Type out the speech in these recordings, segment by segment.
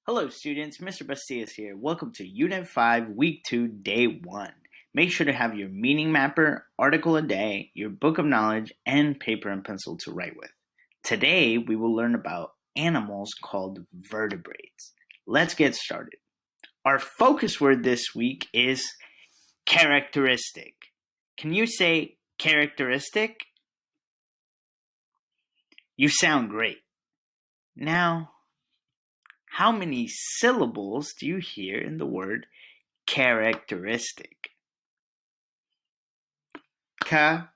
Hello students, Mr. Bastias here. Welcome to Unit 5, Week 2, Day 1. Make sure to have your meaning mapper, article a day, your book of knowledge, and paper and pencil to write with. Today we will learn about animals called vertebrates. Let's get started. Our focus word this week is characteristic. Can you say characteristic? You sound great. Now, how many syllables do you hear in the word characteristic? Characteristic.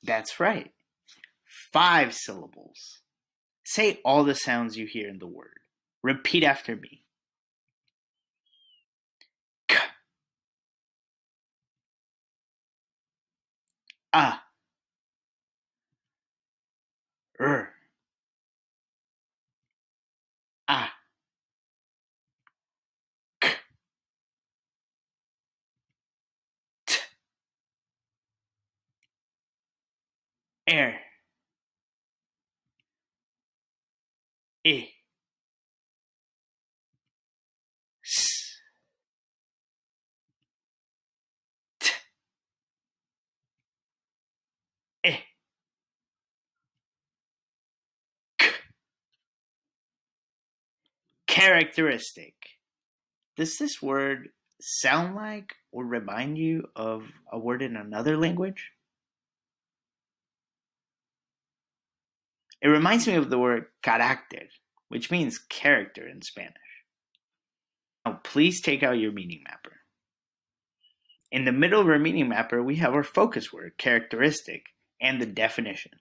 That's right. 5 syllables. Say all the sounds you hear in the word. Repeat after me. K, a, r, a, k, t, er, I, s, t, I, k. Characteristic. Does this word sound like or remind you of a word in another language? It reminds me of the word carácter, which means character in Spanish. Now, please take out your meaning mapper. In the middle of our meaning mapper, we have our focus word, characteristic, and the definition.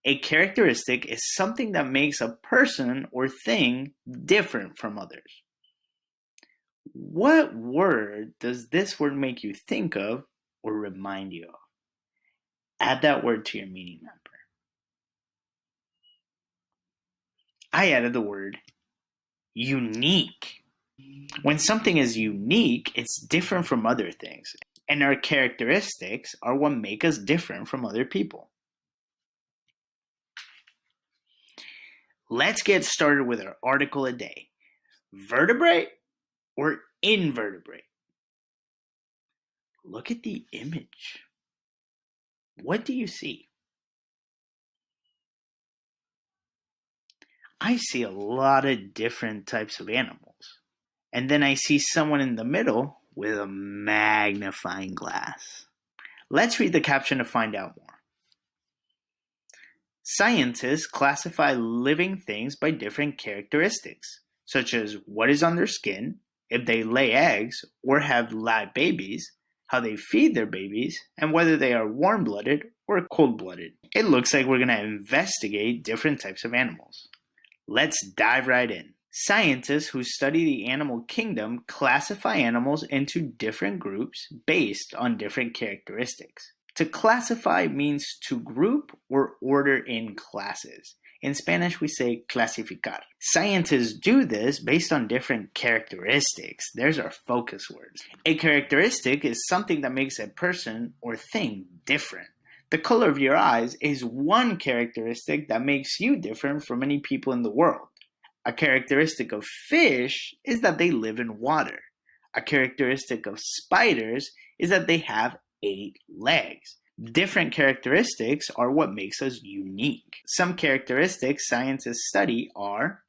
A characteristic is something that makes a person or thing different from others. What word does this word make you think of or remind you of? Add that word to your meaning mapper. I added the word unique. When something is unique, it's different from other things, and our characteristics are what make us different from other people. Let's get started with our article a day. Vertebrate or invertebrate? Look at the image. What do you see? I see a lot of different types of animals. And then I see someone in the middle with a magnifying glass. Let's read the caption to find out more. Scientists classify living things by different characteristics, such as what is on their skin, if they lay eggs or have live babies, how they feed their babies, and whether they are warm-blooded or cold-blooded. It looks like we're going to investigate different types of animals. Let's dive right in. Scientists who study the animal kingdom classify animals into different groups based on different characteristics. To classify means to group or order in classes. In Spanish, we say clasificar. Scientists do this based on different characteristics. There's our focus words. A characteristic is something that makes a person or thing different. The color of your eyes is one characteristic that makes you different from many people in the world. A characteristic of fish is that they live in water. A characteristic of spiders is that they have 8 legs. Different characteristics are what makes us unique. Some characteristics scientists study are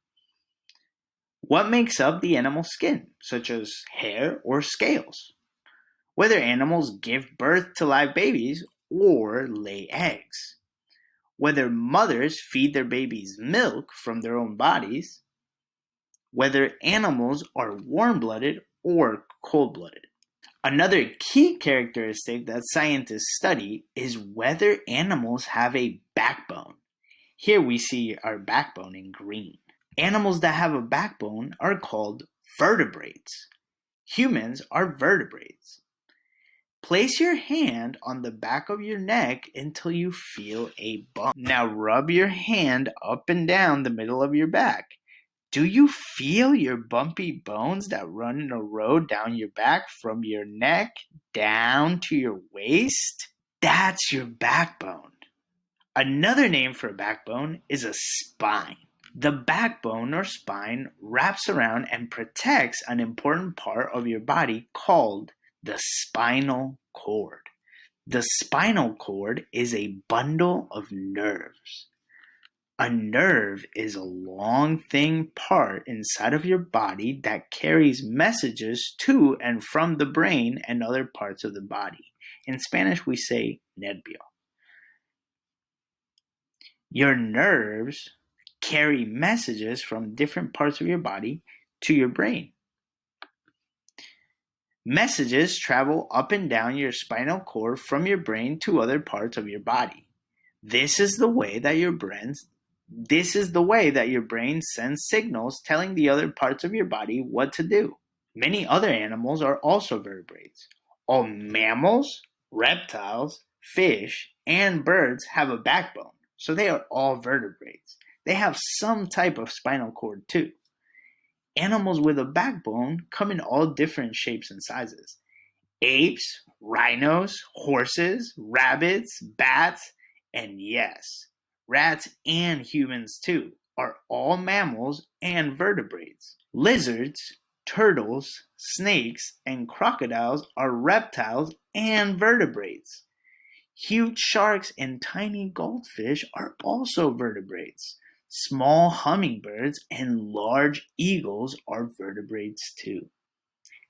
what makes up the animal's skin, such as hair or scales, whether animals give birth to live babies or lay eggs, whether mothers feed their babies milk from their own bodies, whether animals are warm-blooded or cold-blooded. Another key characteristic that scientists study is whether animals have a backbone. Here we see our backbone in green. Animals that have a backbone are called vertebrates. Humans are vertebrates. Place your hand on the back of your neck until you feel a bump. Now rub your hand up and down the middle of your back. Do you feel your bumpy bones that run in a row down your back from your neck down to your waist? That's your backbone. Another name for a backbone is a spine. The backbone or spine wraps around and protects an important part of your body called the spinal cord. The spinal cord is a bundle of nerves. A nerve is a long, thin part inside of your body that carries messages to and from the brain and other parts of the body. In Spanish, we say nervio. Your nerves carry messages from different parts of your body to your brain. Messages travel up and down your spinal cord from your brain to other parts of your body. This is the way that your brain sends signals telling the other parts of your body what to do. Many other animals are also vertebrates. All mammals, reptiles, fish, and birds have a backbone, so they are all vertebrates. They have some type of spinal cord too. Animals with a backbone come in all different shapes and sizes. Apes, rhinos, horses, rabbits, bats, and yes, rats and humans too are all mammals and vertebrates. Lizards, turtles, snakes, and crocodiles are reptiles and vertebrates. Huge sharks and tiny goldfish are also vertebrates. Small hummingbirds and large eagles are vertebrates too.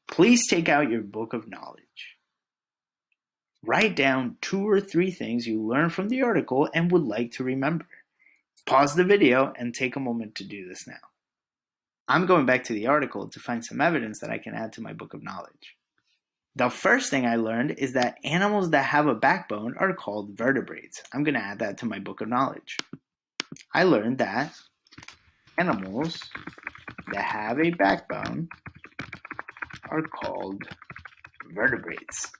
Please take out your book of knowledge. Write down 2 or 3 things you learned from the article and would like to remember. Pause the video and take a moment to do this now. I'm going back to the article to find some evidence that I can add to my book of knowledge. The first thing I learned is that animals that have a backbone are called vertebrates. I'm going to add that to my book of knowledge. I learned that animals that have a backbone are called vertebrates.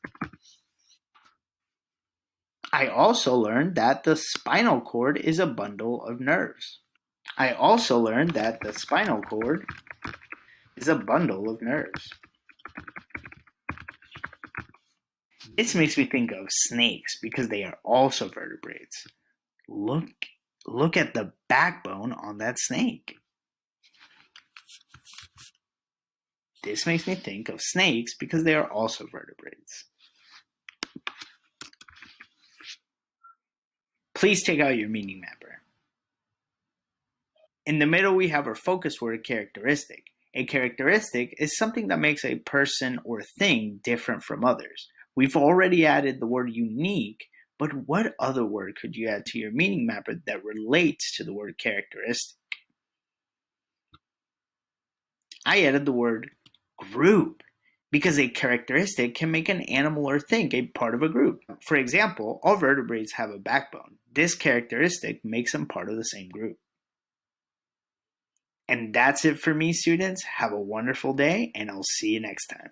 I also learned that the spinal cord is a bundle of nerves. I also learned that the spinal cord is a bundle of nerves. This makes me think of snakes because they are also vertebrates. Look at the backbone on that snake. This makes me think of snakes because they are also vertebrates. Please take out your meaning mapper. In the middle, we have our focus word characteristic. A characteristic is something that makes a person or thing different from others. We've already added the word unique, but what other word could you add to your meaning mapper that relates to the word characteristic? I added the word group because a characteristic can make an animal or thing a part of a group. For example, all vertebrates have a backbone. This characteristic makes them part of the same group. And that's it for me, students. Have a wonderful day, and I'll see you next time.